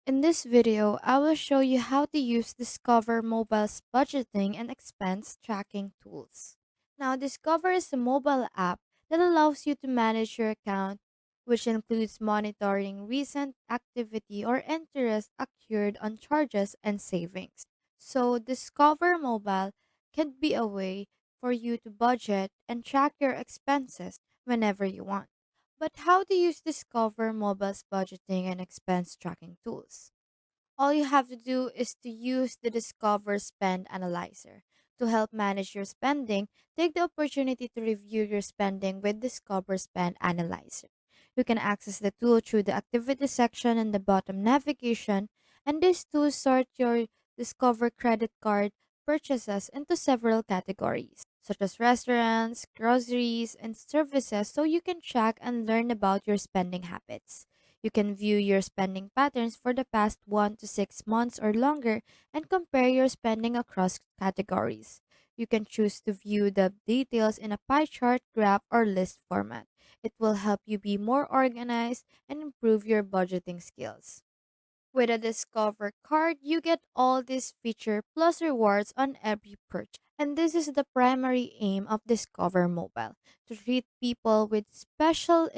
In this video, I will show you how to use Discover Mobile's budgeting and expense tracking tools. Now, Discover is a mobile app that allows you to manage your account, which includes monitoring recent activity or interest accrued on charges and savings. So, Discover Mobile can be a way for you to budget and track your expenses whenever you want. But how to use Discover Mobile's budgeting and expense tracking tools? All you have to do is to use the Discover Spend Analyzer. To help manage your spending, take the opportunity to review your spending with Discover Spend Analyzer. You can access the tool through the activity section in the bottom navigation, and this tool sort your Discover credit card purchases into several categories, such as restaurants, groceries, and services, so you can track and learn about your spending habits. You can view your spending patterns for the past 1 to 6 months or longer and compare your spending across categories. You can choose to view the details in a pie chart, graph, or list format. It will help you be more organized and improve your budgeting skills. With a Discover card, you get all these features plus rewards on every purchase. And this is the primary aim of Discover Mobile to treat people with special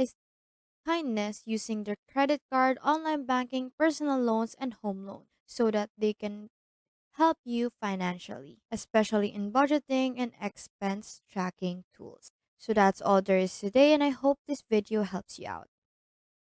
kindness using their credit card, online banking, personal loans, and home loan so that they can help you financially, especially in budgeting and expense tracking tools. So that's all there is today, and I hope this video helps you out.